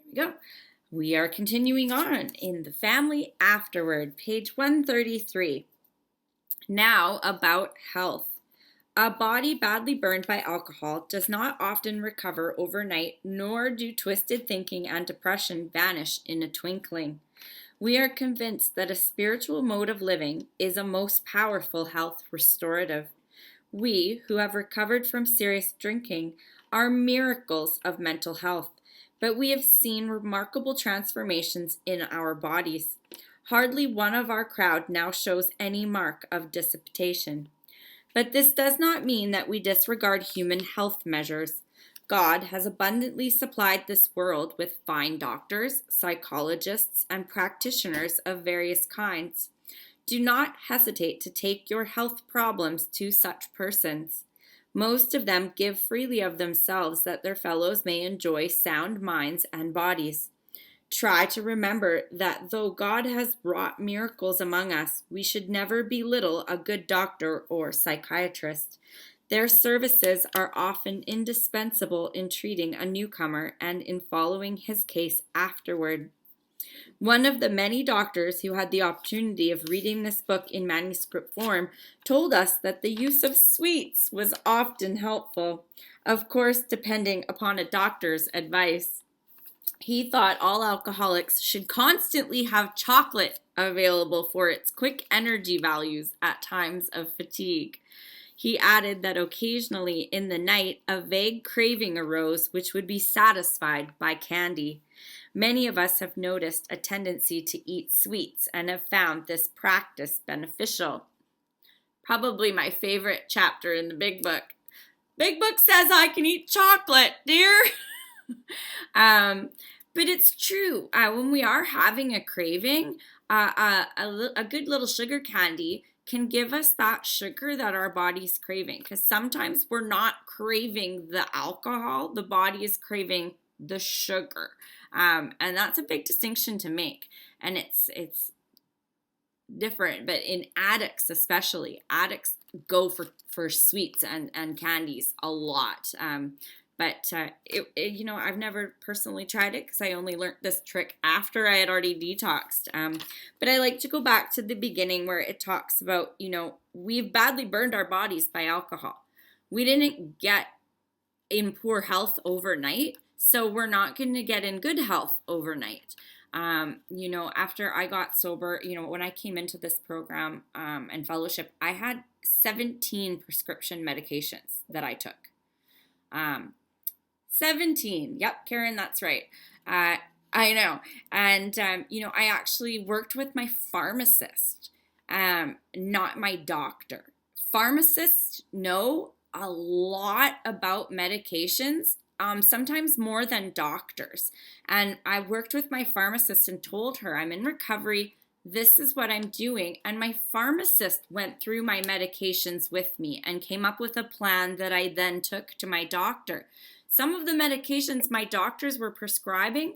we go. We are continuing on in the Family Afterward, page 133. Now about health. A body badly burned by alcohol does not often recover overnight, nor do twisted thinking and depression vanish in a twinkling. We are convinced that a spiritual mode of living is a most powerful health restorative. We, who have recovered from serious drinking, are miracles of mental health, but we have seen remarkable transformations in our bodies. Hardly one of our crowd now shows any mark of dissipation. But this does not mean that we disregard human health measures. God has abundantly supplied this world with fine doctors, psychologists, and practitioners of various kinds. Do not hesitate to take your health problems to such persons. Most of them give freely of themselves that their fellows may enjoy sound minds and bodies. Try to remember that though God has wrought miracles among us, we should never belittle a good doctor or psychiatrist. Their services are often indispensable in treating a newcomer and in following his case afterward. One of the many doctors who had the opportunity of reading this book in manuscript form told us that the use of sweets was often helpful, of course, depending upon a doctor's advice. He thought all alcoholics should constantly have chocolate available for its quick energy values at times of fatigue. He added that occasionally in the night a vague craving arose which would be satisfied by candy. Many of us have noticed a tendency to eat sweets and have found this practice beneficial. Probably my favorite chapter in the Big Book. Big Book says I can eat chocolate, dear. But it's true. When we are having a craving, a good little sugar candy can give us that sugar that our body's craving. Because sometimes we're not craving the alcohol, the body is craving the sugar. And that's a big distinction to make. And it's different. But in addicts especially, addicts go for sweets and candies a lot. But I've never personally tried it because I only learned this trick after I had already detoxed. But I like to go back to the beginning where it talks about, we've badly burned our bodies by alcohol. We didn't get in poor health overnight, so we're not going to get in good health overnight. After I got sober, when I came into this program and fellowship, I had 17 prescription medications that I took. 17. Yep, Karen, that's right. I know. And, I actually worked with my pharmacist, not my doctor. Pharmacists know a lot about medications, sometimes more than doctors. And I worked with my pharmacist and told her I'm in recovery. This is what I'm doing. And my pharmacist went through my medications with me and came up with a plan that I then took to my doctor. Some of the medications my doctors were prescribing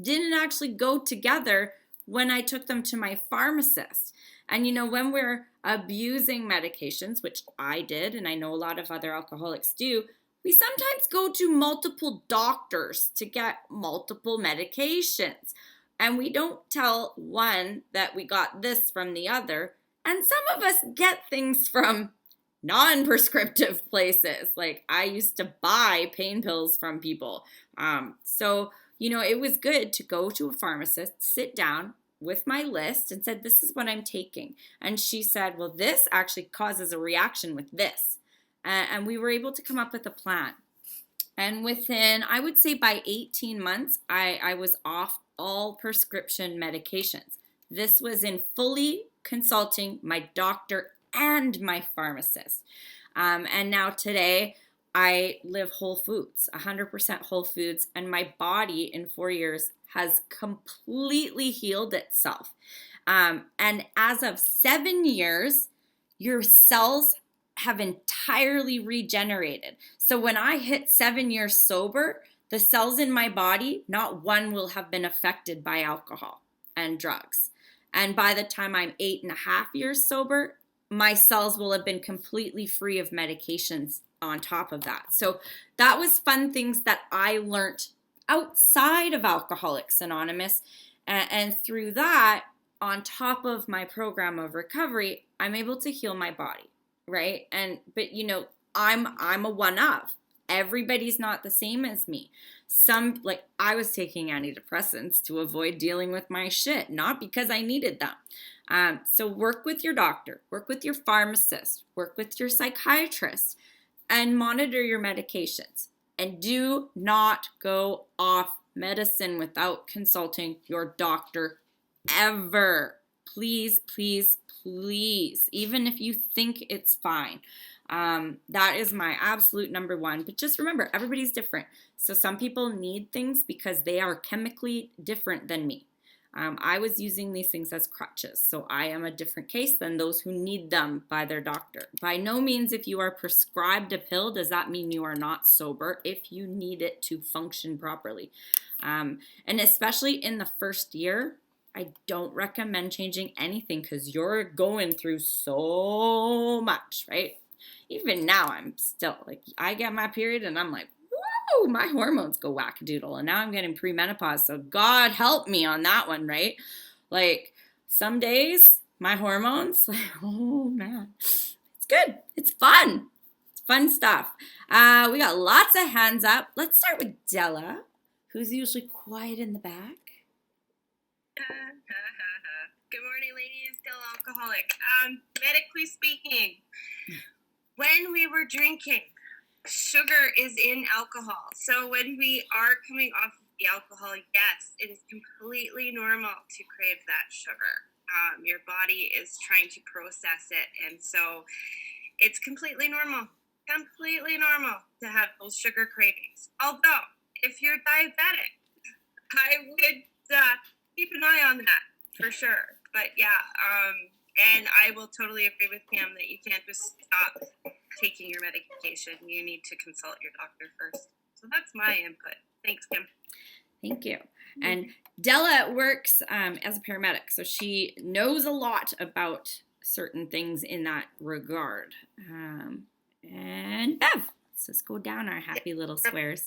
didn't actually go together when I took them to my pharmacist. And when we're abusing medications, which I did, and I know a lot of other alcoholics do, we sometimes go to multiple doctors to get multiple medications. And we don't tell one that we got this from the other. And some of us get things from non-prescriptive places. Like I used to buy pain pills from people. So it was good to go to a pharmacist, sit down with my list and said, this is what I'm taking. And she said, well, this actually causes a reaction with this. And we were able to come up with a plan. And within, I would say by 18 months, I was off all prescription medications. This was in fully consulting my doctor and my pharmacist. And now today, I live whole foods, 100% whole foods, and my body in 4 years has completely healed itself. And as of 7 years, your cells have entirely regenerated. So when I hit 7 years sober, the cells in my body, not one will have been affected by alcohol and drugs. And by the time I'm 8.5 years sober, my cells will have been completely free of medications on top of that. So that was fun things that I learned outside of Alcoholics Anonymous. And through that, on top of my program of recovery, I'm able to heal my body, right? But I'm a one of. Everybody's not the same as me. Like I was taking antidepressants to avoid dealing with my shit, not because I needed them. So work with your doctor, work with your pharmacist, work with your psychiatrist, and monitor your medications. And do not go off medicine without consulting your doctor ever. Please, please, please. Even if you think it's fine. That is my absolute number one. But just remember, everybody's different. So some people need things because they are chemically different than me. I was using these things as crutches, so I am a different case than those who need them by their doctor. By no means, if you are prescribed a pill, does that mean you are not sober if you need it to function properly. And especially in the first year, I don't recommend changing anything because you're going through so much, right? Even now, I'm still, like, I get my period and I'm like, woo, my hormones go wackadoodle. And now I'm getting premenopause, so God help me on that one, right? Like, some days, my hormones, like, oh man, it's good. It's fun. It's fun stuff. We got lots of hands up. Let's start with Della, who's usually quiet in the back. Good morning, ladies. Still alcoholic. Medically speaking, when we were drinking, sugar is in alcohol. So when we are coming off of the alcohol, yes, it is completely normal to crave that sugar. Your body is trying to process it, and so it's completely normal to have those sugar cravings. Although, if you're diabetic, I would keep an eye on that for sure. But yeah, and I will totally agree with Pam that you can't just stop taking your medication. You need to consult your doctor first. So that's my input. Thanks, Kim. Thank you. And Della works as a paramedic, so she knows a lot about certain things in that regard. And Bev, let's just go down our happy little squares.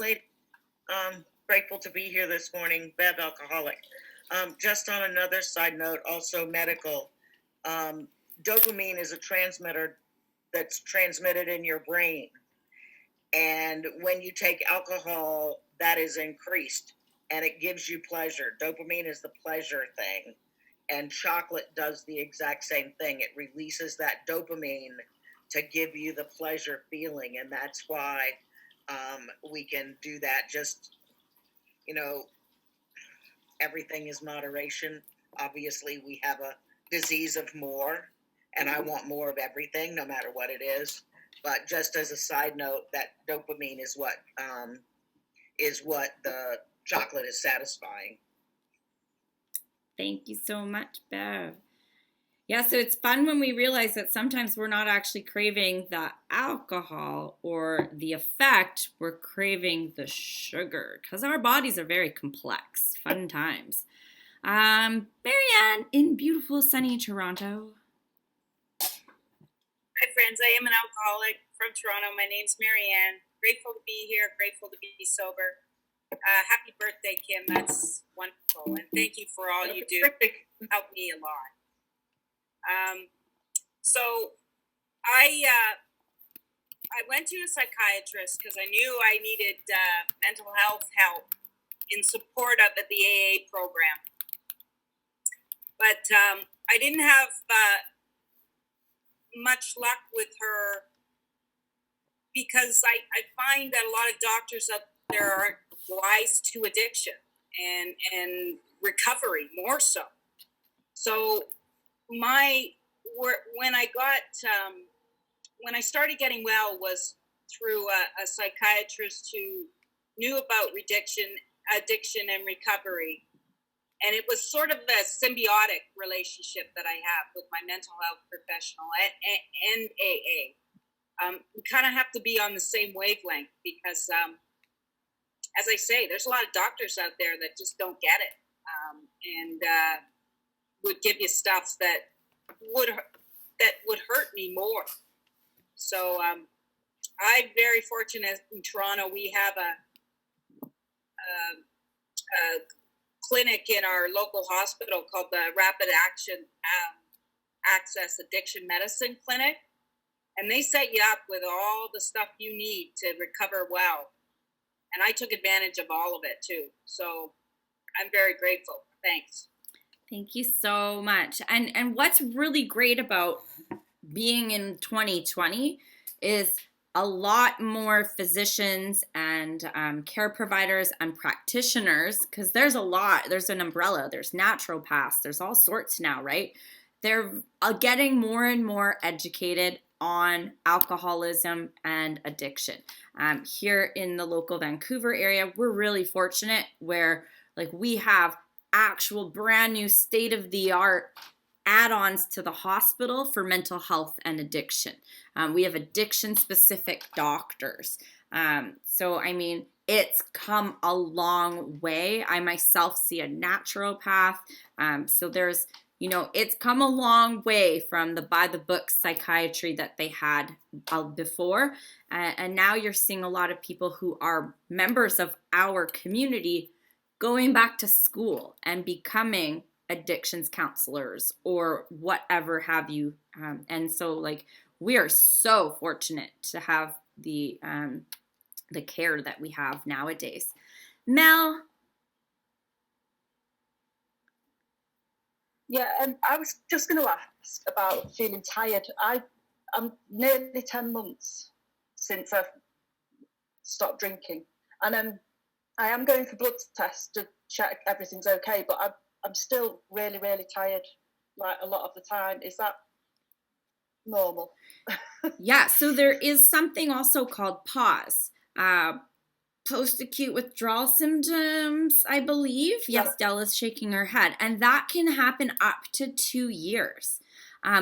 Grateful to be here this morning. Bev, alcoholic. Just on another side note, also medical, dopamine is a transmitter that's transmitted in your brain. And when you take alcohol, that is increased and it gives you pleasure. Dopamine is the pleasure thing. And chocolate does the exact same thing. It releases that dopamine to give you the pleasure feeling. And that's why we can do that. Just, everything is moderation. Obviously, we have a disease of more, and I want more of everything, no matter what it is. But just as a side note, that dopamine is what the chocolate is satisfying. Thank you so much, Bev. Yeah, so it's fun when we realize that sometimes we're not actually craving the alcohol or the effect, we're craving the sugar because our bodies are very complex. Fun times. Marianne in beautiful sunny Toronto. Hi friends, I am an alcoholic from Toronto. My name's Marianne. Grateful to be here, grateful to be sober. Happy birthday, Kim. That's wonderful. And thank you for all you do. Helped me a lot. So I went to a psychiatrist because I knew I needed mental health help in support of the AA program. But I didn't have much luck with her because I find that a lot of doctors up there aren't wise to addiction and recovery more so. So when I started getting well was through a psychiatrist who knew about addiction and recovery. And it was sort of a symbiotic relationship that I have with my mental health professional and AA. We kind of have to be on the same wavelength because, as I say, there's a lot of doctors out there that just don't get it and would give you stuff that would hurt me more. So I'm very fortunate in Toronto. We have clinic in our local hospital called the Rapid Action Access Addiction Medicine Clinic. And they set you up with all the stuff you need to recover well. And I took advantage of all of it too. So I'm very grateful. Thanks. Thank you so much. And what's really great about being in 2020 is a lot more physicians and care providers and practitioners, because there's an umbrella, there's naturopaths, there's all sorts now, right? They're getting more and more educated on alcoholism and addiction. Here in the local Vancouver area, we're really fortunate where like we have actual brand new state-of-the-art add-ons to the hospital for mental health and addiction. We have addiction-specific doctors. So, I mean, it's come a long way. I myself see a naturopath. So there's, it's come a long way from the by-the-book psychiatry that they had before. And now you're seeing a lot of people who are members of our community going back to school and becoming addictions counselors or whatever have you. And so like we are so fortunate to have the care that we have nowadays. Mel? Yeah, and I was just going to ask about feeling tired. I'm nearly 10 months since I've stopped drinking. And I am going for blood tests to check everything's okay, but I'm still really, really tired, like a lot of the time. Is that normal? Yeah, so there is something also called PAWS, post-acute withdrawal symptoms, I believe. Yes, Yeah. Della's shaking her head. And that can happen up to 2 years.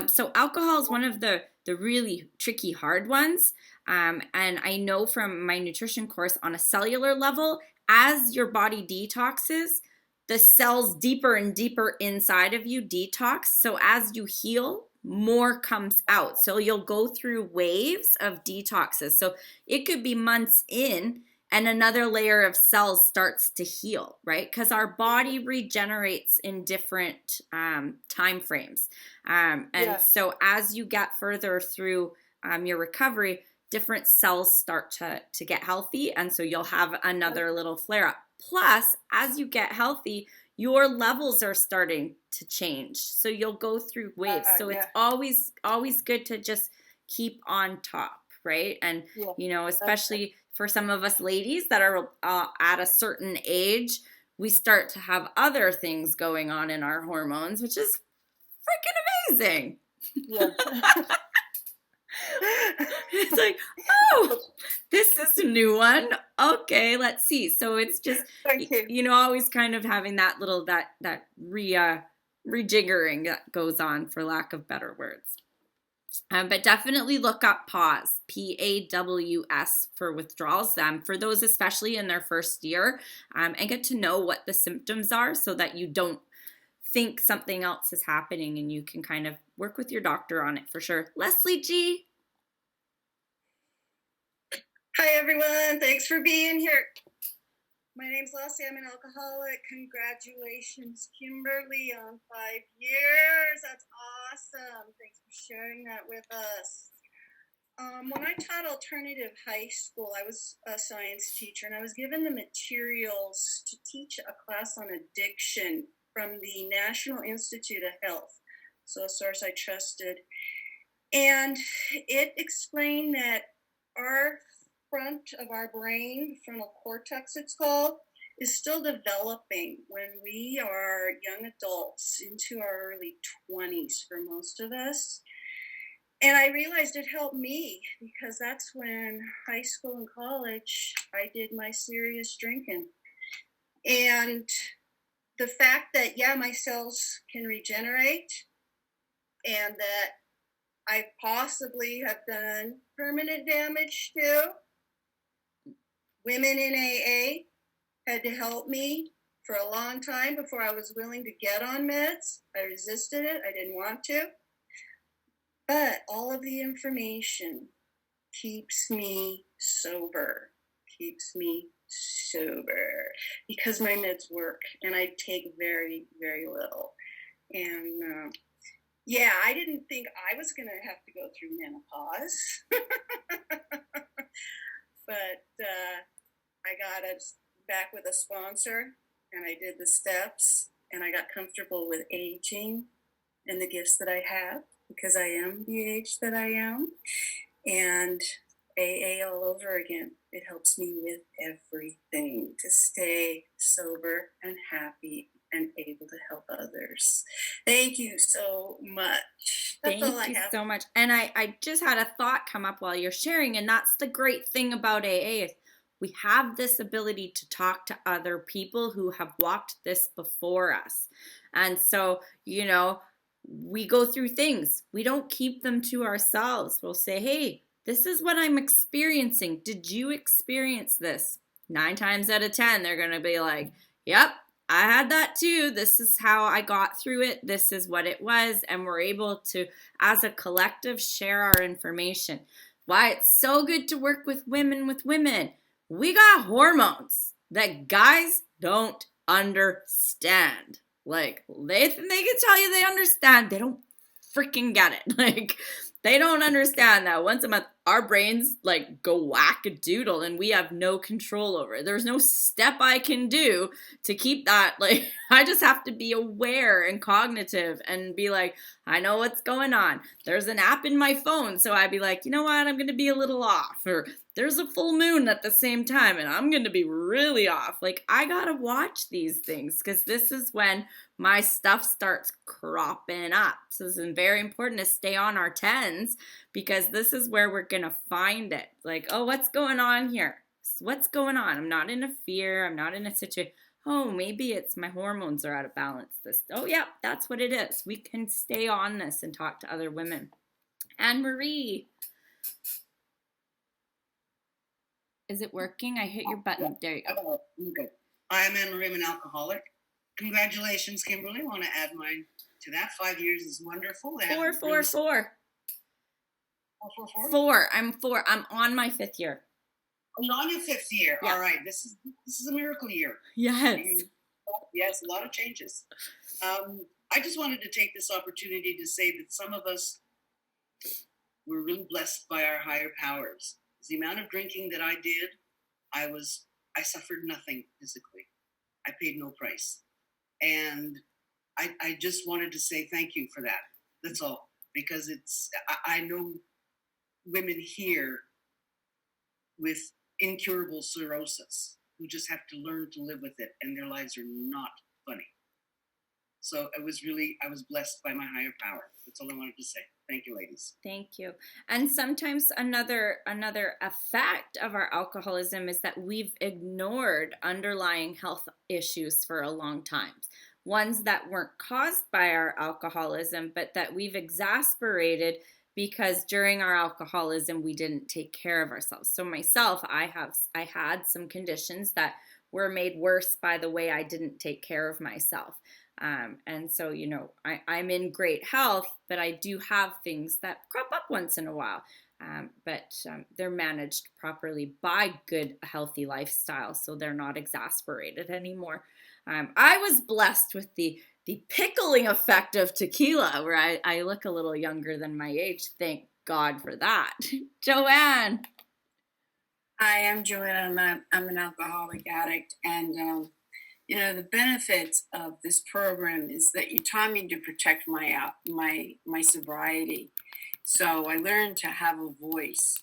So alcohol is one of the really tricky, hard ones. And I know from my nutrition course on a cellular level, as your body detoxes, the cells deeper and deeper inside of you detox. So as you heal, more comes out. So you'll go through waves of detoxes. So it could be months in and another layer of cells starts to heal, right? Because our body regenerates in different time frames. So as you get further through your recovery, different cells start to get healthy. And so you'll have another little flare up. Plus, as you get healthy, your levels are starting to change. So you'll go through waves. So it's always good to just keep on top, right? And, especially for some of us ladies that are at a certain age, we start to have other things going on in our hormones, which is freaking amazing. Yeah. It's like, oh, this is a new one. Okay, let's see. So it's just, Thank you. Always kind of having that little, that rejiggering that goes on, for lack of better words. But definitely look up PAWS, PAWS, for withdrawals, for those especially in their first year, and get to know what the symptoms are so that you don't think something else is happening, and you can kind of work with your doctor on it for sure. Leslie G. Hi, everyone. Thanks for being here. My name's Leslie. I'm an alcoholic. Congratulations, Kimberly, on 5 years. That's awesome. Thanks for sharing that with us. When I taught alternative high school, I was a science teacher, and I was given the materials to teach a class on addiction from the National Institute of Health, so a source I trusted. And it explained that our front of our brain, frontal cortex it's called, is still developing when we are young adults into our early 20s for most of us. And I realized it helped me because that's when high school and college I did my serious drinking. And the fact that, my cells can regenerate and that I possibly have done permanent damage too. Women in AA had to help me for a long time before I was willing to get on meds. I resisted it. I didn't want to. But all of the information keeps me sober, keeps me sober because my meds work and I take very, very little. And yeah, I didn't think I was going to have to go through menopause, but I got back with a sponsor and I did the steps and I got comfortable with aging and the gifts that I have because I am the age that I am. And AA all over again. It helps me with everything to stay sober and happy and able to help others. Thank you so much. That's all I Thank you have. so much. And I just had a thought come up while you're sharing, and that's the great thing about AA is we have this ability to talk to other people who have walked this before us. And so, we go through things. We don't keep them to ourselves. We'll say, hey, this is what I'm experiencing. Did you experience this? 9 times out of 10, they're going to be like, yep, I had that too. This is how I got through it. This is what it was. And we're able to, as a collective, share our information. Why it's so good to work with women. We got hormones that guys don't understand. Like, they can tell you they understand. They don't freaking get it. Like, they don't understand that once a month, our brains like go whack-a-doodle and we have no control over it. There's no step I can do to keep that. Like, I just have to be aware and cognitive and be like, I know what's going on. There's an app in my phone. So I'd be like, you know what? I'm going to be a little off. Or there's a full moon at the same time and I'm going to be really off. Like, I got to watch these things because this is when my stuff starts cropping up. So it's very important to stay on our 10s because this is where we're going to find it. Like, oh, what's going on here? What's going on? I'm not in a fear. I'm not in a situation. Oh, maybe it's my hormones are out of balance. Oh, yeah, that's what it is. We can stay on this and talk to other women. Anne Marie. Is it working? I hit your button. There you go. Okay. I'm Anne Marie, I'm an alcoholic. Congratulations, Kimberly. I want to add mine to that. 5 years is wonderful. Four. I'm 4. I'm on my 5th year. You're on your 5th year. Yeah. All right. This is a miracle year. Yes. Yes, a lot of changes. I just wanted to take this opportunity to say that some of us were really blessed by our higher powers. The amount of drinking that I did, I suffered nothing physically. I paid no price. And I just wanted to say thank you for that. That's all. Because I know women here with incurable cirrhosis who just have to learn to live with it and their lives are not funny. So I was blessed by my higher power. That's all I wanted to say. Thank you, ladies. Thank you. And sometimes another effect of our alcoholism is that we've ignored underlying health issues for a long time. Ones that weren't caused by our alcoholism, but that we've exasperated because during our alcoholism, we didn't take care of ourselves. So myself, I had some conditions that were made worse by the way I didn't take care of myself. And so, I'm in great health, but I do have things that crop up once in a while. But they're managed properly by good, healthy lifestyle, so they're not exasperated anymore. I was blessed with the pickling effect of tequila, where I look a little younger than my age. Thank God for that. Joanne. Hi, I'm Joanne. I'm an alcoholic addict, and the benefits of this program is that you taught me to protect my sobriety. So I learned to have a voice,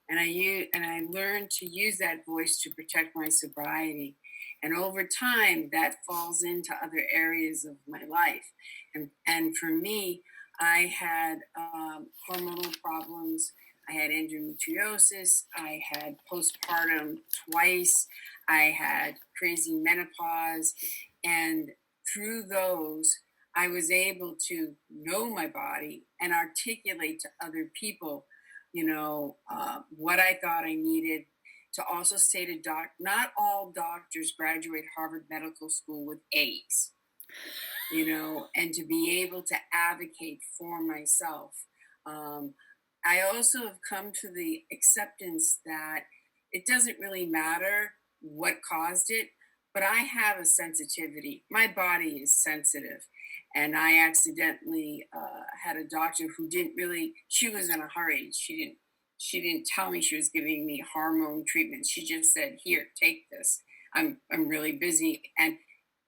and I learned to use that voice to protect my sobriety. And over time, that falls into other areas of my life. And for me, I had hormonal problems. I had endometriosis. I had postpartum twice. I had crazy menopause. And through those, I was able to know my body and articulate to other people, what I thought I needed. To also say to not all doctors graduate Harvard Medical School with A's, and to be able to advocate for myself. I also have come to the acceptance that it doesn't really matter what caused it, but I have a sensitivity. My body is sensitive. And I accidentally had a doctor who didn't really, she was in a hurry. She didn't tell me she was giving me hormone treatment. She just said, "Here, take this. I'm really busy." And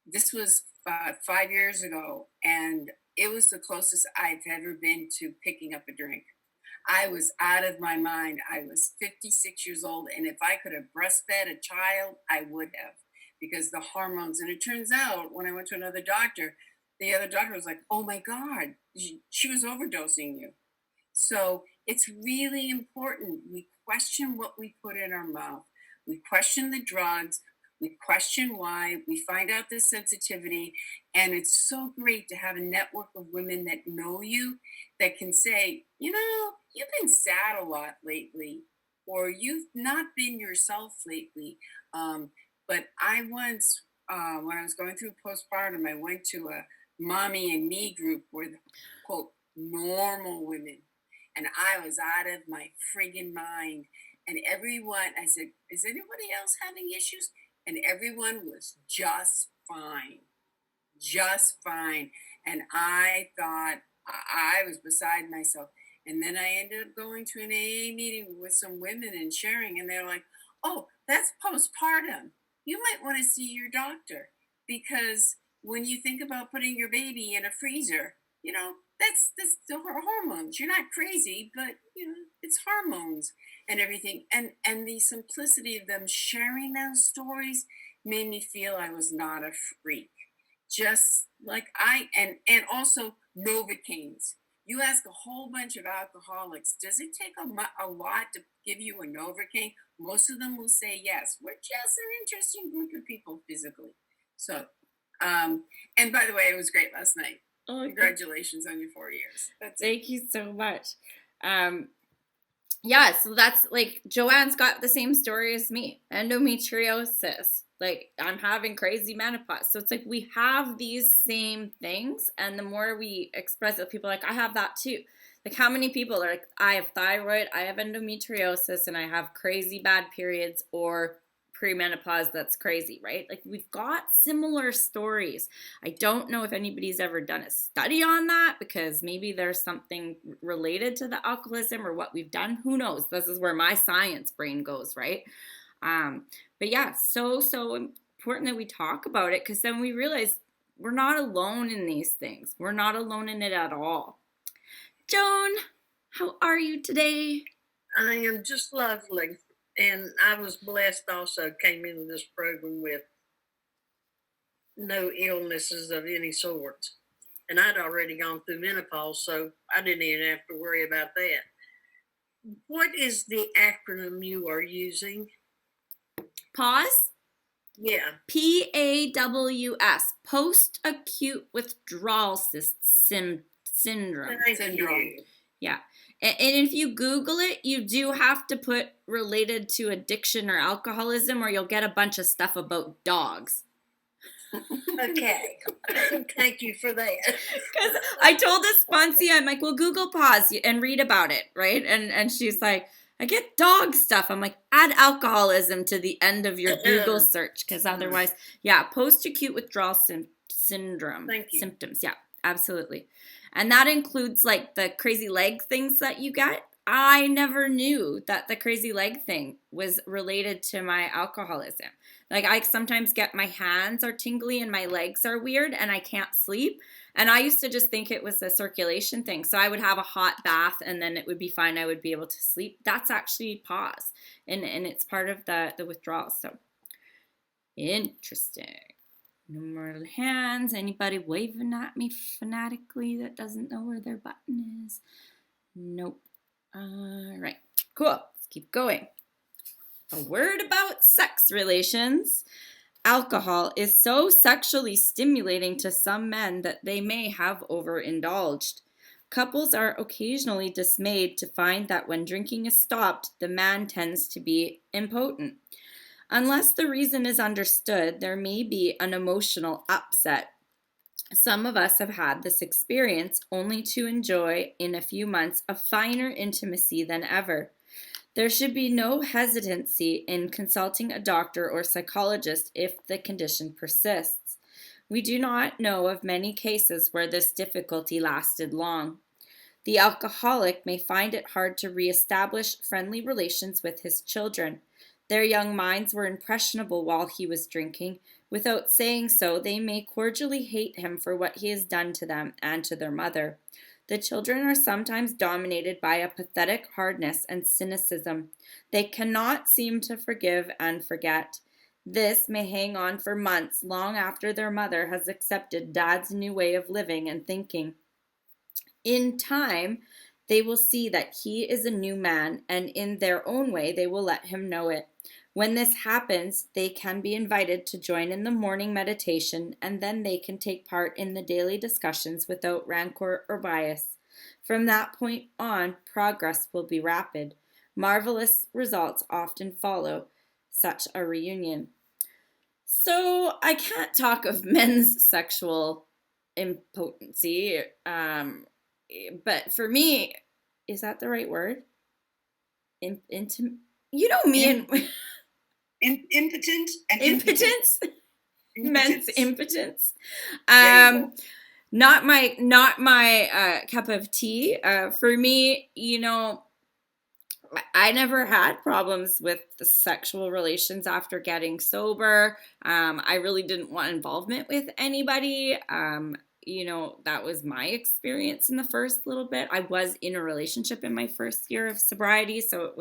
this was 5 years ago, and it was the closest I've ever been to picking up a drink. I was out of my mind. I was 56 years old, and if I could have breastfed a child, I would have, because the hormones. And it turns out, when I went to another doctor, the other doctor was like, "Oh my God, she was overdosing you." So it's really important. We question what we put in our mouth. We question the drugs. We question why. We find out the sensitivity. And it's so great to have a network of women that know you, that can say, you've been sad a lot lately, or you've not been yourself lately. But I once, when I was going through postpartum, I went to a mommy and me group with, quote, normal women. And I was out of my friggin' mind. And everyone, I said, "Is anybody else having issues?" And everyone was just fine, just fine. And I thought I was beside myself. And then I ended up going to an AA meeting with some women and sharing. And they're like, "Oh, that's postpartum. You might want to see your doctor, because when you think about putting your baby in a freezer, that's the hormones. You're not crazy, but it's hormones and everything." And the simplicity of them sharing those stories made me feel I was not a freak. Just like and also Novocaines. You ask a whole bunch of alcoholics, does it take a lot to give you a Novocaine? Most of them will say yes. We're just an interesting group of people physically. So, and by the way, it was great last night. Oh, congratulations on your 4 years. Thank you so much. Yeah, so that's like, Joanne's got the same story as me, endometriosis. Like, I'm having crazy menopause. So it's like we have these same things, and the more we express it, people are like, "I have that too." Like, how many people are like, "I have thyroid, I have endometriosis, and I have crazy bad periods," or premenopause that's crazy, right? Like, we've got similar stories. I don't know if anybody's ever done a study on that, because maybe there's something related to the alcoholism or what we've done. Who knows? This is where my science brain goes, right? But yeah, so important that we talk about it, because then we realize we're not alone in these things. We're not alone in it at all. Joan, how are you today? I am just lovely. And I was blessed also, came into this program with no illnesses of any sort. And I'd already gone through menopause, so I didn't even have to worry about that. What is the acronym you are using? PAWS? Yeah. PAWS, post-acute withdrawal syndrome. Thank you. Yeah. And if you Google it, you do have to put related to addiction or alcoholism, or you'll get a bunch of stuff about dogs. Okay. Thank you for that. Because I told this sponsee, I'm like, "Well, Google PAWS and read about it," right? And she's like, "I get dog stuff." I'm like, "Add alcoholism to the end of your Google search, because otherwise," yeah, post-acute withdrawal syndrome. Thank you. Symptoms, yeah, absolutely. And that includes like the crazy leg things that you get. I never knew that the crazy leg thing was related to my alcoholism. Like, I sometimes get my hands are tingly and my legs are weird and I can't sleep. And I used to just think it was a circulation thing. So I would have a hot bath and then it would be fine. I would be able to sleep. That's actually PAWS. And it's part of the withdrawal. So interesting. No more hands. Anybody waving at me fanatically that doesn't know where their button is? Nope. All right. Cool. Let's keep going. A word about sex relations. Alcohol is so sexually stimulating to some men that they may have overindulged. Couples are occasionally dismayed to find that when drinking is stopped, the man tends to be impotent. Unless the reason is understood, there may be an emotional upset. Some of us have had this experience only to enjoy in a few months a finer intimacy than ever. There should be no hesitancy in consulting a doctor or psychologist if the condition persists. We do not know of many cases where this difficulty lasted long. The alcoholic may find it hard to reestablish friendly relations with his children. Their young minds were impressionable while he was drinking. Without saying so, they may cordially hate him for what he has done to them and to their mother. The children are sometimes dominated by a pathetic hardness and cynicism. They cannot seem to forgive and forget. This may hang on for months, long after their mother has accepted Dad's new way of living and thinking. In time, they will see that he is a new man, and in their own way, they will let him know it. When this happens, they can be invited to join in the morning meditation, and then they can take part in the daily discussions without rancor or bias. From that point on, progress will be rapid. Marvelous results often follow such a reunion. So, I can't talk of men's sexual impotency, but for me, is that the right word? You know me and Impotent and impotence, men's impotence. There you go. Not my cup of tea. For me, I never had problems with the sexual relations after getting sober. I really didn't want involvement with anybody. That was my experience in the first little bit. I was in a relationship in my first year of sobriety, so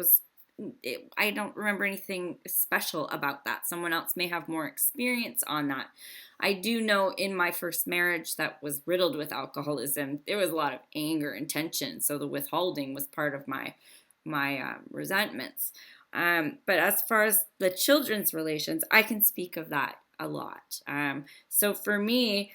I don't remember anything special about that. Someone else may have more experience on that. I do know in my first marriage that was riddled with alcoholism, there was a lot of anger and tension, so the withholding was part of my resentments. But as far as the children's relations, I can speak of that a lot. So for me,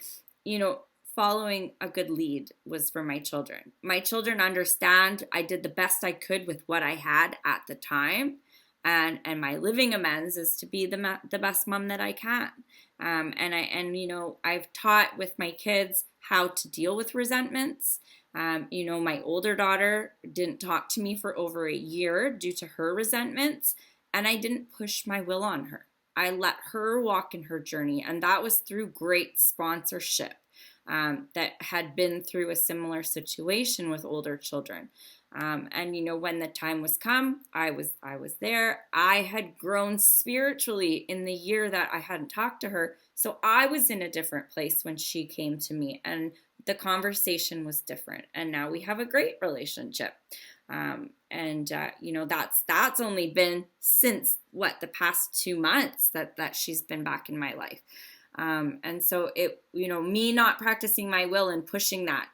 following a good lead was for my children. My children understand I did the best I could with what I had at the time. And my living amends is to be the best mom that I can. I've taught with my kids how to deal with resentments. My older daughter didn't talk to me for over a year due to her resentments, and I didn't push my will on her. I let her walk in her journey, and that was through great sponsorship. That had been through a similar situation with older children. When the time was come, I was there. I had grown spiritually in the year that I hadn't talked to her. So I was in a different place when she came to me, and the conversation was different. And now we have a great relationship. That's only been since the past 2 months that she's been back in my life. And so me not practicing my will and pushing that,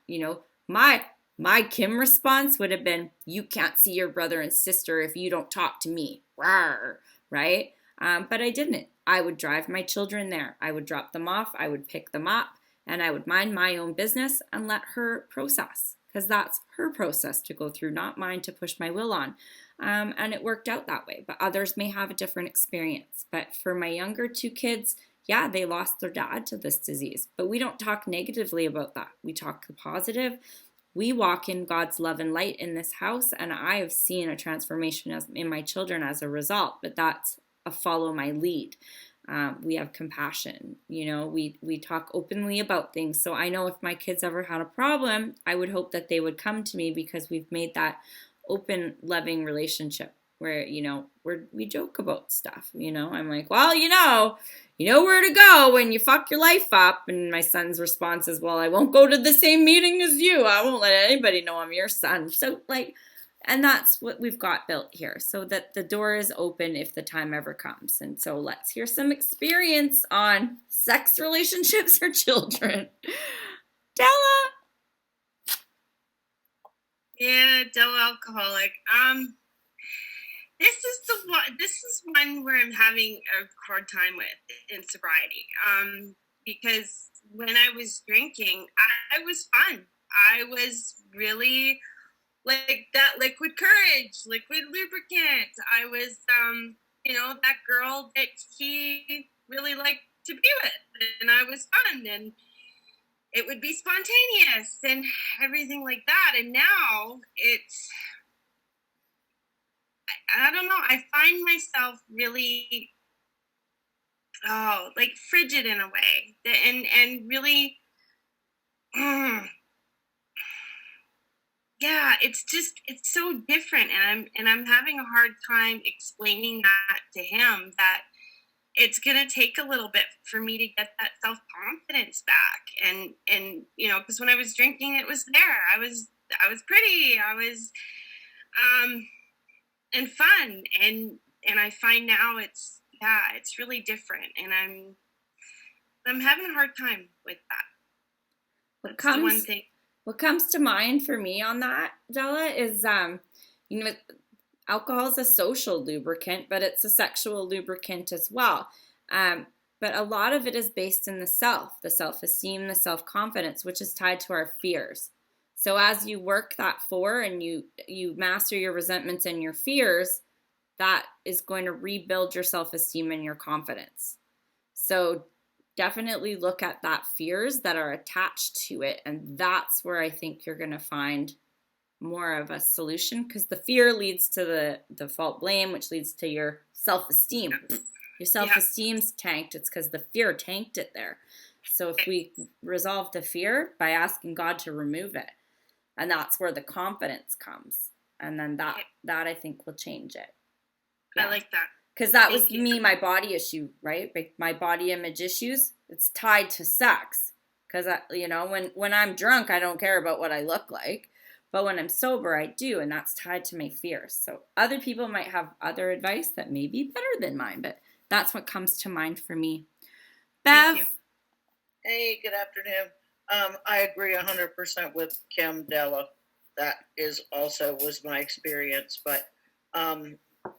my Kim response would have been, you can't see your brother and sister if you don't talk to me, rawr, right? But I didn't. I would drive my children there. I would drop them off. I would pick them up, and I would mind my own business and let her process, because that's her process to go through, not mine to push my will on. And it worked out that way, but others may have a different experience. But for my younger 2 kids, yeah, they lost their dad to this disease, but we don't talk negatively about that. We talk positive. We walk in God's love and light in this house, and I have seen a transformation in my children as a result, but that's a follow my lead. We have compassion, we talk openly about things. So I know if my kids ever had a problem, I would hope that they would come to me, because we've made that open, loving relationship where, we joke about stuff, I'm like, well, you know where to go when you fuck your life up. And my son's response is, well, I won't go to the same meeting as you. I won't let anybody know I'm your son. So and that's what we've got built here, so that the door is open if the time ever comes. And so let's hear some experience on sex, relationships, or children. Della. Yeah, Della alcoholic. This is one where I'm having a hard time with in sobriety. Because when I was drinking, I was fun. I was really like that liquid courage, liquid lubricant. I was, that girl that he really liked to be with, and I was fun, and it would be spontaneous and everything like that. And now I don't know. I find myself really, like frigid in a way, and really, mm, yeah. It's so different, and I'm having a hard time explaining that to him, that it's gonna take a little bit for me to get that self confidence back, and because when I was drinking, it was there. I was pretty. I was um and fun, and I find now it's really different, and I'm having a hard time with that. What That's the one comes thing. what comes to mind for me on that, Della, is you know, alcohol is a social lubricant, but it's a sexual lubricant as well. Um, but a lot of it is based in the self-esteem, the self-confidence, which is tied to our fears. So as you work that and you master your resentments and your fears, that is going to rebuild your self-esteem and your confidence. So definitely look at that fears that are attached to it, and that's where I think you're going to find more of a solution, because the fear leads to the fault blame, which leads to your self-esteem. Your self-esteem's tanked. It's because the fear tanked it there. So if we resolve the fear by asking God to remove it, and that's where the confidence comes, and then that I think will change it. I like that. Because that was me, my body issue, right? My body image issues, it's tied to sex. Because, when I'm drunk, I don't care about what I look like. But when I'm sober, I do. And that's tied to my fears. So other people might have other advice that may be better than mine. But that's what comes to mind for me. Bev? Hey, good afternoon. I agree 100% with Kim, Della. That was my experience. But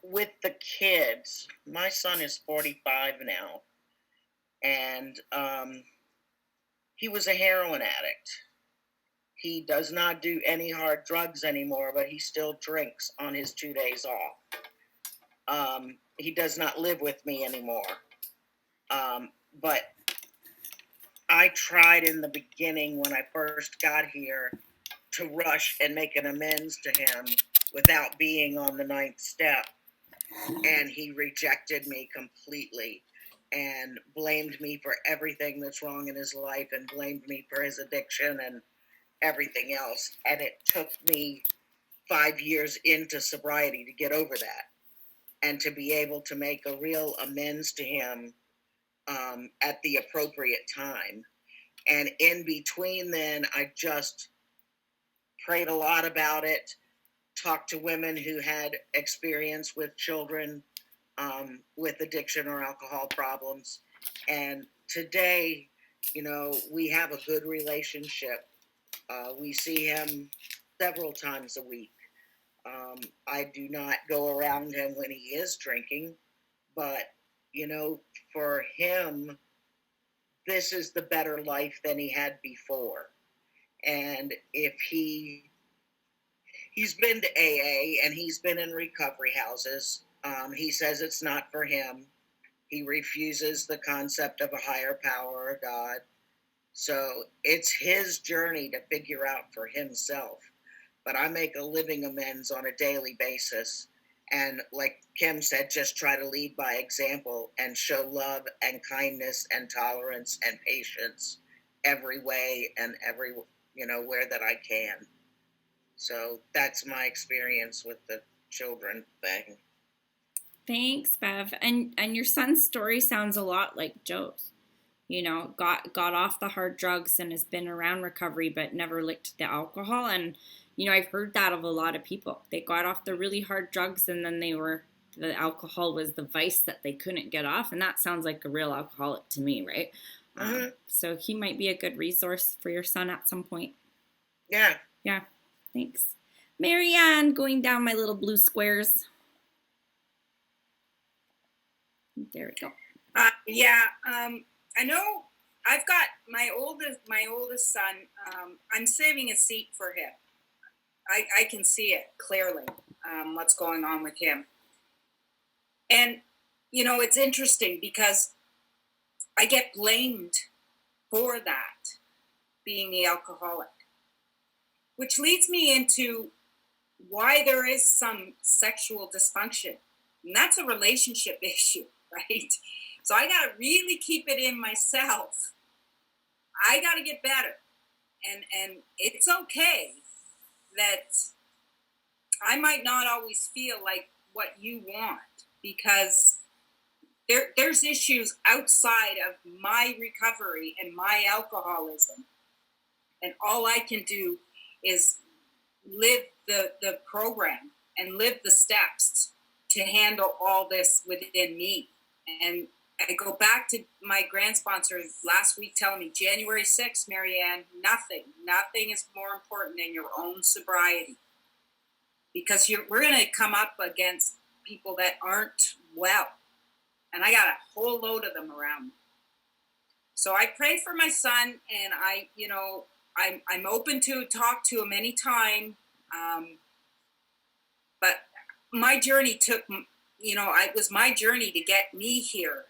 with the kids, my son is 45 now, and he was a heroin addict. He does not do any hard drugs anymore, but he still drinks on his 2 days off. He does not live with me anymore. But I tried in the beginning, when I first got here, to rush and make an amends to him without being on the 9th step. And he rejected me completely and blamed me for everything that's wrong in his life, and blamed me for his addiction and everything else. And it took me 5 years into sobriety to get over that, and to be able to make a real amends to him at the appropriate time. And in between then, I just prayed a lot about it, talked to women who had experience with children with addiction or alcohol problems. And today, we have a good relationship. We see him several times a week. I do not go around him when he is drinking, but, for him, this is the better life than he had before. And if he's been to AA, and he's been in recovery houses. He says it's not for him. He refuses the concept of a higher power or God. So it's his journey to figure out for himself. But I make a living amends on a daily basis. And like Kim said, just try to lead by example and show love and kindness and tolerance and patience every way and where that I can. So that's my experience with the children thing. Thanks, Bev. And your son's story sounds a lot like Joe's. Got off the hard drugs and has been around recovery, but never licked the alcohol. And I've heard that of a lot of people. They got off the really hard drugs, and then the alcohol was the vice that they couldn't get off. And that sounds like a real alcoholic to me, right? Mm-hmm. So he might be a good resource for your son at some point. Yeah. Yeah. Thanks. Marianne, going down my little blue squares. There we go. I know I've got my oldest son. I'm saving a seat for him. I can see it clearly, what's going on with him. And, it's interesting because I get blamed for that, being the alcoholic, which leads me into why there is some sexual dysfunction. And that's a relationship issue, right? So I got to really keep it in myself. I got to get better. And it's okay that I might not always feel like what you want, because there's issues outside of my recovery and my alcoholism. And all I can do is live the program and live the steps to handle all this within me. And I go back to my grant sponsor last week telling me, January 6th, Marianne, nothing is more important than your own sobriety. Because we're going to come up against people that aren't well. And I got a whole load of them around me. So I pray for my son, and I'm open to talk to him anytime. But my journey it was my journey to get me here.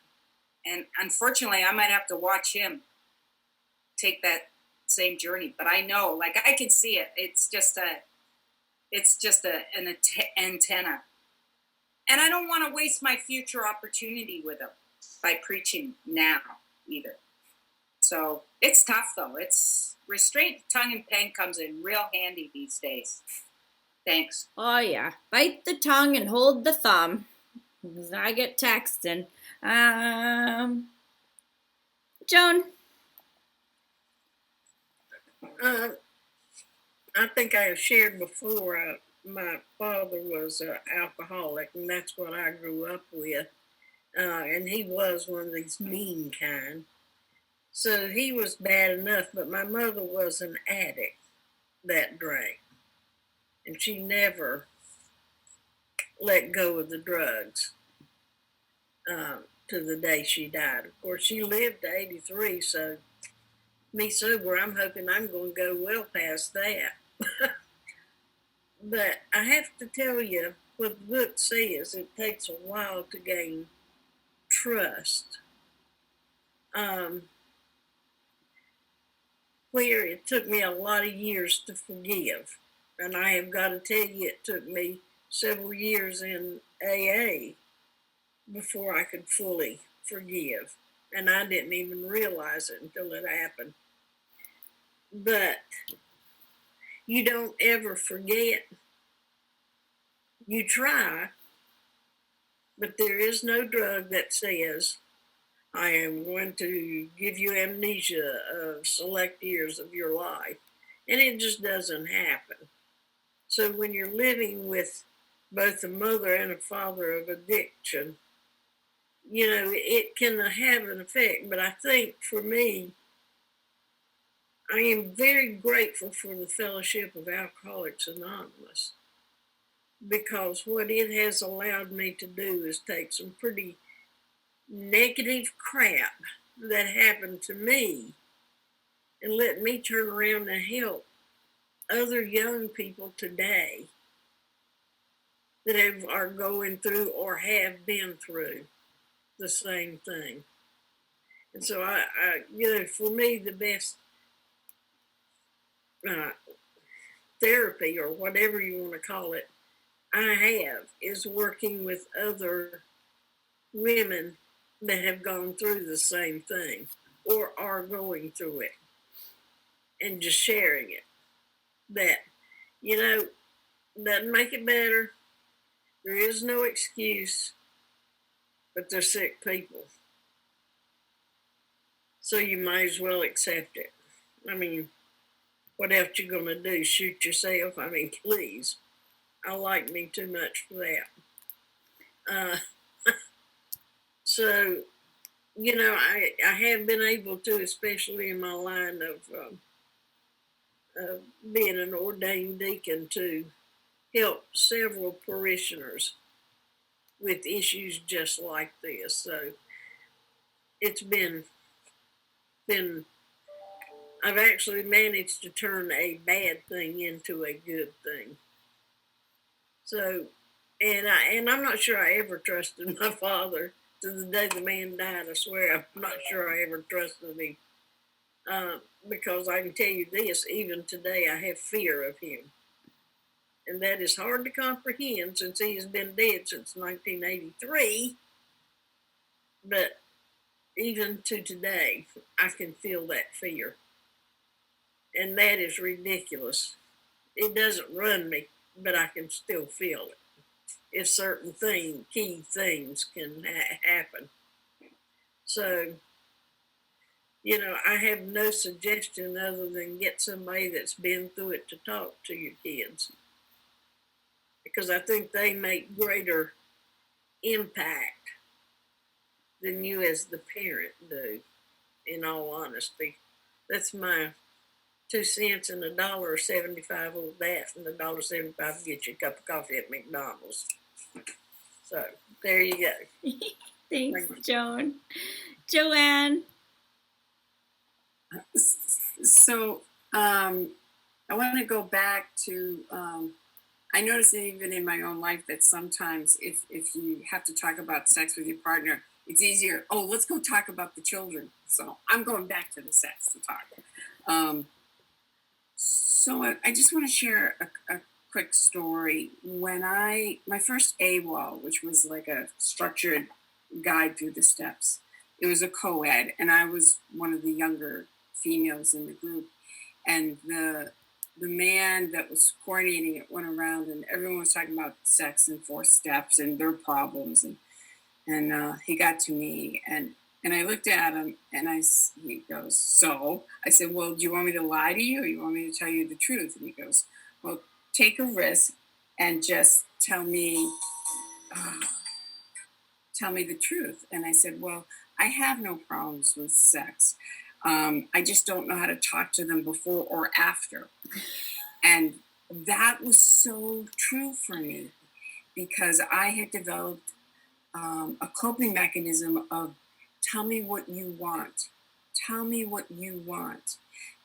And unfortunately, I might have to watch him take that same journey. But I know, like, I can see it. It's just an antenna. And I don't want to waste my future opportunity with him by preaching now either. So it's tough, though. It's restraint, tongue, and pen comes in real handy these days. Thanks. Oh, yeah. Bite the tongue and hold the thumb. Because I get texting. Joan? I think I have shared before, my father was an alcoholic, and that's what I grew up with. And he was one of these mean kind. So he was bad enough, but my mother was an addict that drank. And she never let go of the drugs to the day she died. Of course, she lived to 83, so me sober, I'm hoping I'm going to go well past that. But I have to tell you, what the book says, it takes a while to gain trust. Where it took me a lot of years to forgive. And I have got to tell you, it took me several years in AA before I could fully forgive. And I didn't even realize it until it happened. But you don't ever forget. You try, but there is no drug that says, I am going to give you amnesia of select years of your life. And it just doesn't happen. So when you're living with both a mother and a father of addiction, it can have an effect. But I think for me, I am very grateful for the Fellowship of Alcoholics Anonymous, because what it has allowed me to do is take some pretty negative crap that happened to me and let me turn around and help other young people today that are going through or have been through the same thing. And so I for me, the best therapy, or whatever you want to call it, I have is working with other women that have gone through the same thing or are going through it, and just sharing it. That, doesn't make it better. There is no excuse, but they're sick people. So you might as well accept it. I mean, what else you gonna do? Shoot yourself? I mean, please. I like me too much for that. So, I have been able to, especially in my line of being an ordained deacon, to help several parishioners with issues just like this. So it's been I've actually managed to turn a bad thing into a good thing. So, and I'm not sure I ever trusted my father to the day the man died. I swear, I'm not sure I ever trusted him. Because I can tell you this, even today I have fear of him. And that is hard to comprehend since he has been dead since 1983. But even to today, I can feel that fear. And that is ridiculous. It doesn't run me, but I can still feel it. If certain key things can happen. So, I have no suggestion other than get somebody that's been through it to talk to your kids. Because I think they make greater impact than you as the parent do, in all honesty. That's my 2 cents and $1.75 on that, and $1.75 to get you a cup of coffee at McDonald's. So there you go. Thanks, Joan. Joanne. So I want to go back to, I notice even in my own life that sometimes if you have to talk about sex with your partner, it's easier. Oh, let's go talk about the children. So I'm going back to the sex to talk. So I just want to share a quick story. When my first AWOL, which was like a structured guide through the steps, it was a co-ed, and I was one of the younger females in the group, and the man that was coordinating it went around, and everyone was talking about sex and 4 steps and their problems, and he got to me, and I looked at him, and he goes, so? I said, well, do you want me to lie to you, or you want me to tell you the truth? And he goes, well, take a risk and just tell me the truth. And I said, well, I have no problems with sex. I just don't know how to talk to them before or after. And that was so true for me, because I had developed a coping mechanism of tell me what you want. Tell me what you want.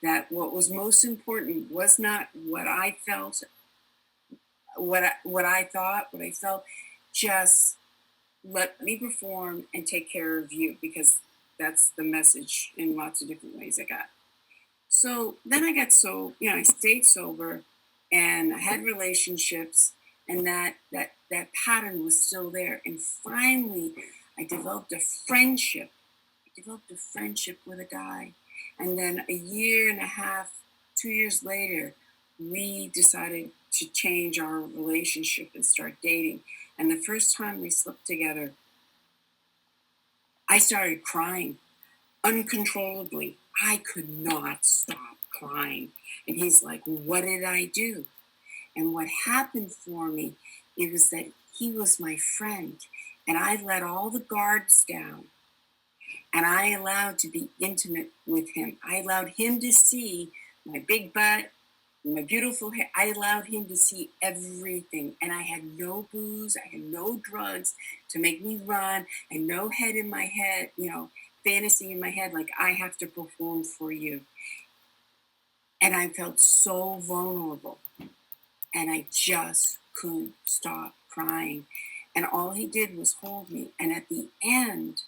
That what was most important was not what I felt, what I thought, what I felt. Just let me perform and take care of you, because that's the message in lots of different ways I got. So then I got I stayed sober, and I had relationships, and that pattern was still there. And finally, I developed a friendship. With a guy. And then a year and a half, 2 years later, we decided to change our relationship and start dating. And the first time we slept together, I started crying uncontrollably. I could not stop crying. And he's like, what did I do? And what happened for me, it was that he was my friend, and I let all the guards down, and I allowed to be intimate with him. I allowed him to see my big butt, my beautiful hair. I allowed him to see everything. And I had no booze, I had no drugs to make me run, and no head in my head, fantasy in my head, like I have to perform for you. And I felt so vulnerable, and I just couldn't stop crying. And all he did was hold me. And at the end,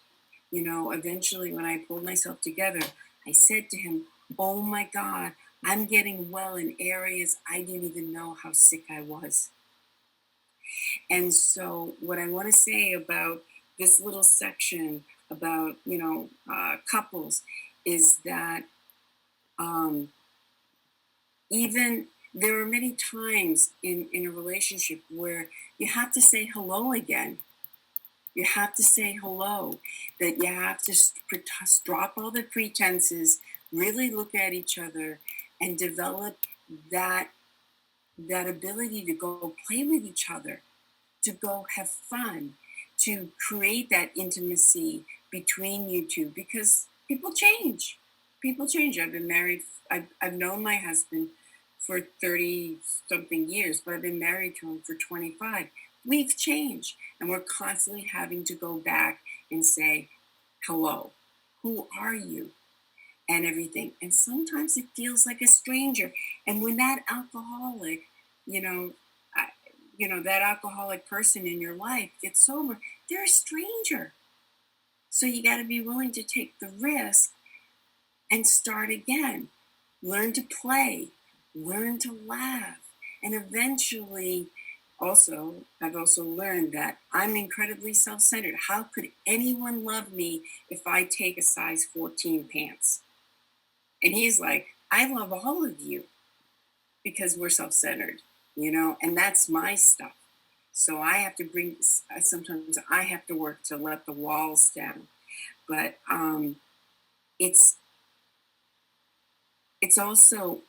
eventually when I pulled myself together, I said to him, oh my God, I'm getting well in areas I didn't even know how sick I was. And so what I want to say about this little section about, couples is that even there are many times in a relationship where you have to say hello again. You have to say hello, that you have to drop all the pretenses, really look at each other, and develop that ability to go play with each other, to go have fun, to create that intimacy between you two, because people change. I've been married, I've known my husband for 30 something years, but I've been married to him for 25. We've changed, and we're constantly having to go back and say, hello, who are you? And everything. And sometimes it feels like a stranger. And when that alcoholic, that alcoholic person in your life gets sober, they're a stranger. So you got to be willing to take the risk and start again. Learn to play, learn to laugh, And eventually, I've also learned that I'm incredibly self-centered. How could anyone love me if I take a size 14 pants? And he's like, I love all of you because we're self-centered, and that's my stuff. So I have to sometimes I have to work to let the walls down. But it's also,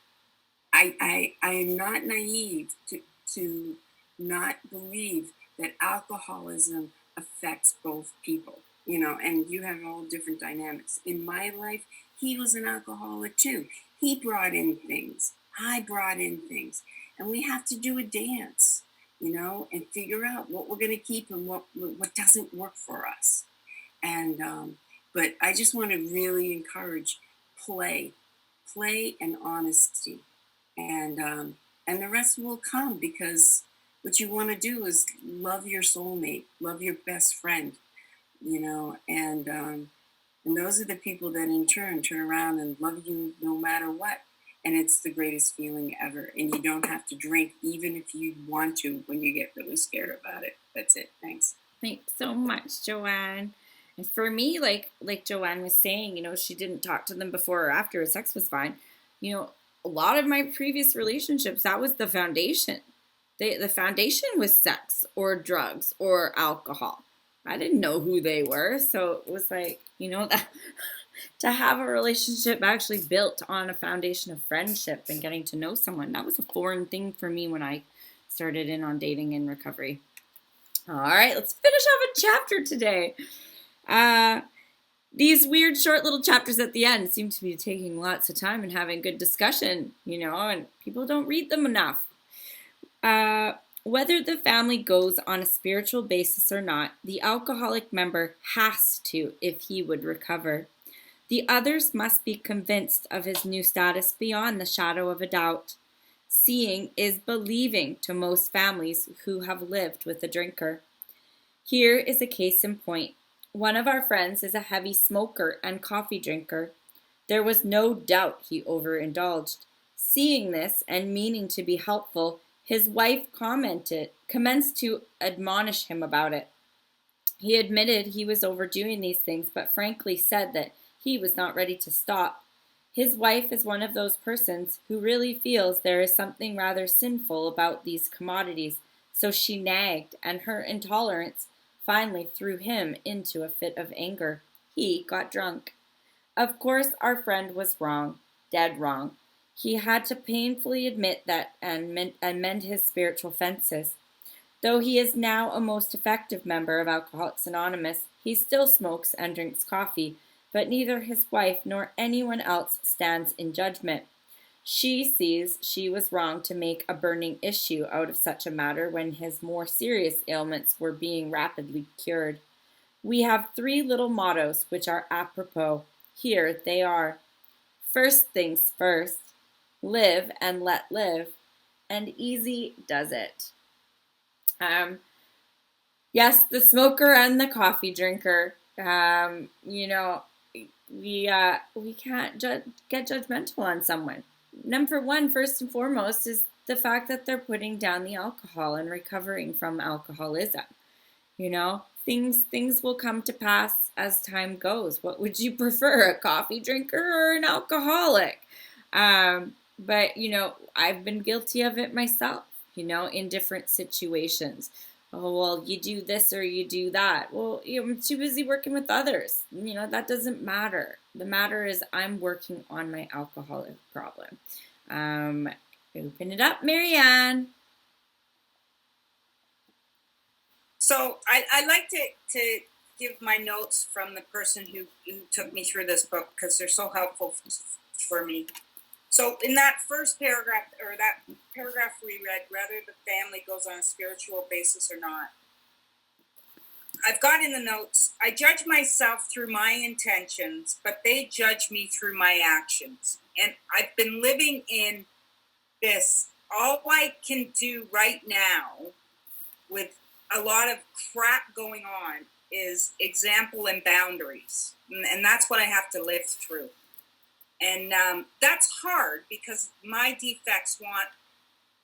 I am not naive to not believe that alcoholism affects both people, and you have all different dynamics. In my life, he was an alcoholic too. He brought in things. I brought in things. And we have to do a dance, and figure out what we're going to keep and what doesn't work for us. And, but I just want to really encourage play and honesty. And the rest will come, because what you want to do is love your soulmate, love your best friend, and those are the people that in turn around and love you no matter what. And it's the greatest feeling ever. And you don't have to drink, even if you want to, when you get really scared about it. That's it. Thanks. Thanks so much, Joanne. And for me, like Joanne was saying, she didn't talk to them before or after. Sex was fine. A lot of my previous relationships, that was the foundation. The foundation was sex or drugs or alcohol. I didn't know who they were. So it was like, that to have a relationship actually built on a foundation of friendship and getting to know someone, that was a foreign thing for me when I started in on dating and recovery. All right, let's finish off a chapter today. These weird short little chapters at the end seem to be taking lots of time and having good discussion, and people don't read them enough. Whether the family goes on a spiritual basis or not, the alcoholic member has to if he would recover. The others must be convinced of his new status beyond the shadow of a doubt. Seeing is believing to most families who have lived with a drinker. Here is a case in point. One of our friends is a heavy smoker and coffee drinker. There was no doubt he overindulged. Seeing this and meaning to be helpful, his wife commenced to admonish him about it. He admitted he was overdoing these things, but frankly said that he was not ready to stop. His wife is one of those persons who really feels there is something rather sinful about these commodities, so she nagged, and her intolerance finally threw him into a fit of anger. He got drunk. Of course, our friend was wrong, dead wrong. He had to painfully admit that and mend his spiritual fences. Though he is now a most effective member of Alcoholics Anonymous, he still smokes and drinks coffee, but neither his wife nor anyone else stands in judgment. She sees she was wrong to make a burning issue out of such a matter when his more serious ailments were being rapidly cured. We have 3 little mottos which are apropos. Here they are. First things first. Live and let live. And easy does it. Yes, the smoker and the coffee drinker. We can't get judgmental on someone. Number 1, first and foremost, is the fact that they're putting down the alcohol and recovering from alcoholism. Things will come to pass as time goes. What would you prefer, a coffee drinker or an alcoholic? But I've been guilty of it myself, in different situations. Oh, well, you do this or you do that. Well, I'm too busy working with others. That doesn't matter. The matter is I'm working on my alcoholic problem. Open it up, Marianne. So I like to give my notes from the person who took me through this book, because they're so helpful for me. So in that first paragraph, or that paragraph we read, whether the family goes on a spiritual basis or not, I've got in the notes, I judge myself through my intentions, but they judge me through my actions. And I've been living in this, all I can do right now with a lot of crap going on is example and boundaries. And that's what I have to live through. And that's hard, because my defects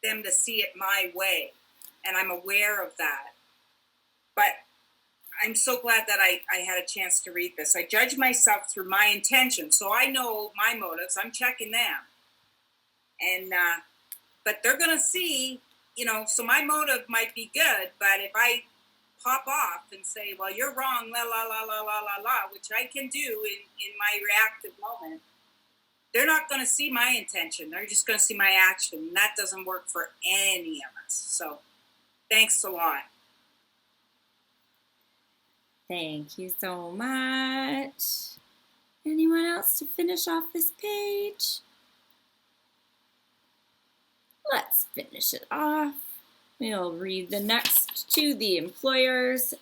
them to see it my way. And I'm aware of that. But I'm so glad that I had a chance to read this. I judge myself through my intention. So I know my motives. I'm checking them. And, but they're going to see, you know, so my motive might be good, but if I pop off and say, well, you're wrong, la, la, la, la, la, la, la, which I can do in my reactive moment, they're not going to see my intention. They're just going to see my action. And that doesn't work for any of us. So thanks a lot. Thank you so much. Anyone else to finish off this page? Let's finish it off. We'll read the next to the employers